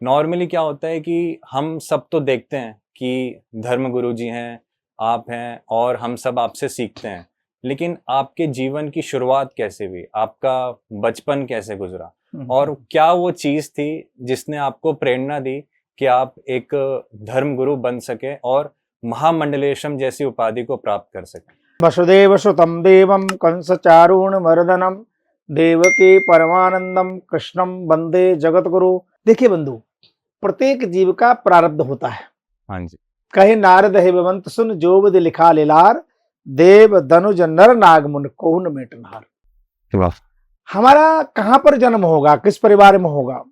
Normally क्या होता है कि हम सब तो देखते हैं कि धर्म गुरु जी हैं, आप हैं और हम सब आपसे सीखते हैं। लेकिन आपके जीवन की शुरुआत कैसे हुई? आपका बचपन कैसे गुजरा? और क्या वो चीज़ थी जिसने आपको प्रेरणा दी कि आप एक धर्म गुरु बन सके और महामंडलेशम जैसी उपाधि को प्राप्त कर सके? वसुदेव सुतं देवं कंसचारूणमर्दनं देवकी परमानंदम कृष्णम वंदे जगतगुरु। देखिए बंधु, प्रत्येक जीव का प्रारब्ध होता है। हाँ जी। कहे नारद हेमवंत सुन जो विधि लिखा लिलार, देव धनुज नर नागमुन कोहुन मेटनहार। वाह। हमारा कहाँ पर जन्म होगा, किस परिवार में होगा,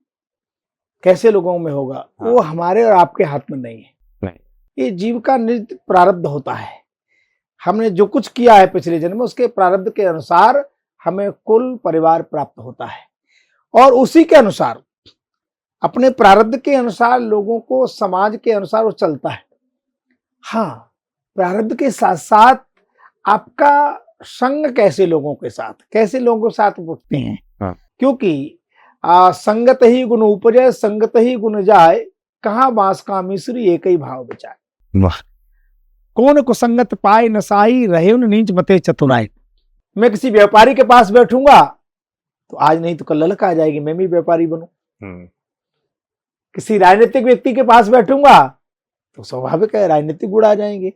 कैसे लोगों में होगा, वो हमारे और आपके हाथ में नहीं है। ये जीव का नित्य प्रारब्ध होता है। हमने जो कुछ किया है पिछले जन्म में, उसके प्रारब्ध के अनुसार हमें कुल परिवार प्राप्त होता है और उसी के अनुसार, अपने प्रारब्ध के अनुसार लोगों को, समाज के अनुसार वो चलता है। हाँ, प्रारब्ध के साथ साथ आपका संग कैसे लोगों के साथ, कैसे लोगों के साथ उठते हैं। क्योंकि संगत ही गुण उपजे, संगत ही गुण जाए, कहाँ बांस का मिश्री एक ही भाव बचाए। वाह। कौन को संगत पाए नसाई, रहे उन नीच मते चतुराई। मैं किसी व्यापारी के पास बैठूंगा तो आज नहीं तो कल ललक आ जाएगी, मैं भी व्यापारी बनूं। किसी राजनीतिक व्यक्ति के पास बैठूंगा तो स्वाभाविक है राजनीतिक गुण आ जाएंगे।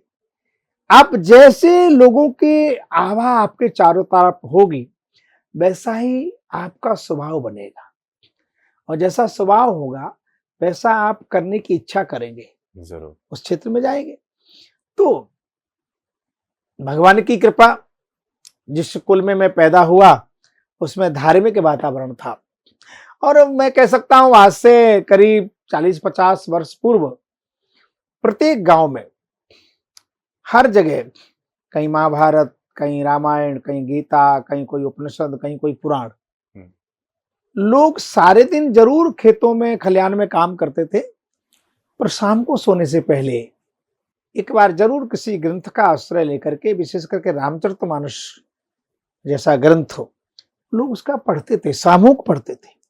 आप जैसे लोगों की आभा आपके चारों तरफ होगी, वैसा ही आपका स्वभाव बनेगा और जैसा स्वभाव होगा वैसा आप करने की इच्छा करेंगे, जरूर उस क्षेत्र में जाएंगे। तो भगवान की कृपा, जिस कुल में मैं पैदा हुआ उसमें धार्मिक वातावरण था और मैं कह सकता हूं आज से करीब 40-50 वर्ष पूर्व प्रत्येक गांव में, हर जगह, कहीं महाभारत, कहीं रामायण, कहीं गीता, कहीं कोई उपनिषद, कहीं कोई पुराण, लोग सारे दिन जरूर खेतों में, खलिहान में काम करते थे, पर शाम को सोने से पहले एक बार जरूर किसी ग्रंथ का आश्रय लेकर के, विशेष करके रामचरितमानस जैसा ग्रंथ हो, लोग उसका पढ़ते थे, सामूहिक पढ़ते थे।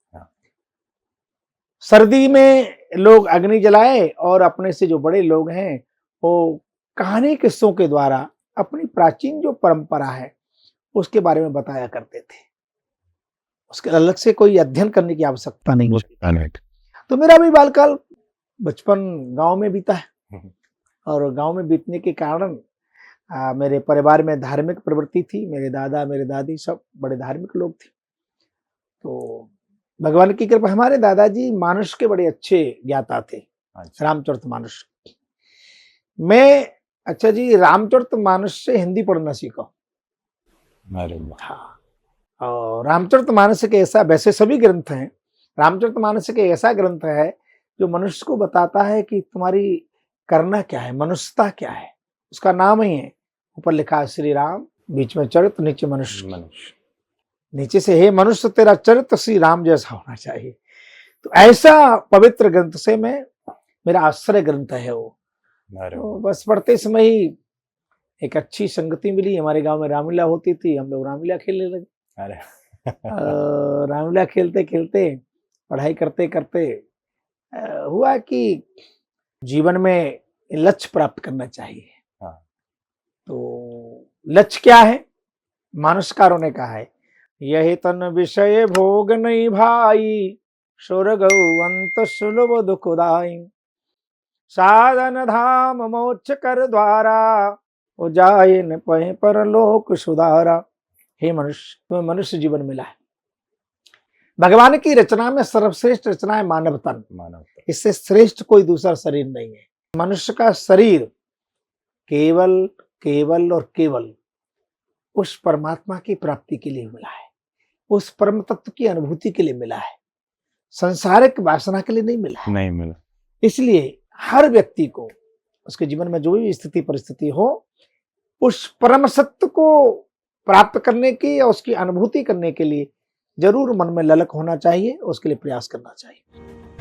सर्दी में लोग अग्नि जलाए और अपने से जो बड़े लोग हैं वो कहानी किस्सों के द्वारा अपनी प्राचीन जो परंपरा है उसके बारे में बताया करते थे। उसके अलग से कोई अध्ययन करने की आवश्यकता नहीं होती। तो मेरा भी बालकाल, बचपन गांव में बीता है और गांव में बीतने के कारण मेरे परिवार में धार्मिक प्रवृत्ति थी। मेरे दादा, मेरे दादी सब बड़े धार्मिक लोग थे। तो भगवान की कृपा, हमारे दादाजी मानस के बड़े अच्छे ज्ञाता थे, रामचरितमानस। मैं, अच्छा जी, रामचरितमानस से हिंदी पढ़ना सीखा। हाँ, और रामचरितमानस के ऐसा, वैसे सभी ग्रंथ हैं, रामचरितमानस के ऐसा ग्रंथ है जो मनुष्य को बताता है कि तुम्हारी करना क्या है, मनुष्यता क्या है। उसका नाम ही है, ऊपर लिखा है श्री राम, बीच में चरित्र, नीचे मनुष्य। नीचे से हे मनुष्य तेरा चरित्र श्री राम जैसा होना चाहिए। तो ऐसा पवित्र ग्रंथ से मेरा आश्रय ग्रंथ है वो। तो बस पढ़ते समय ही एक अच्छी संगति मिली। हमारे गांव में रामलीला होती थी, हम लोग रामलीला खेलने लगे। रामलीला खेलते खेलते, पढ़ाई करते करते हुआ कि जीवन में लक्ष्य प्राप्त करना चाहिए। तो लक्ष्य क्या है? मानसकारों ने कहा है, यही तन विषय भोग नहीं भाई, स्वर्ग अंत सुलभ दुखदाई, साधन धाम मोक्ष कर द्वारा, जाए न पहे पर लोक सुधारा। हे मनुष्य, तुम्हें मनुष्य जीवन मिला है। भगवान की रचना में सर्वश्रेष्ठ रचना है मानव तन। इससे श्रेष्ठ कोई दूसरा शरीर नहीं है। मनुष्य का शरीर केवल केवल और केवल उस परमात्मा की प्राप्ति के लिए मिला है, उस परम तत्व की अनुभूति के लिए मिला है, संसारिक वासना के लिए नहीं मिला। इसलिए हर व्यक्ति को उसके जीवन में जो भी स्थिति परिस्थिति हो, उस परम सत्य को प्राप्त करने की या उसकी अनुभूति करने के लिए जरूर मन में ललक होना चाहिए, उसके लिए प्रयास करना चाहिए।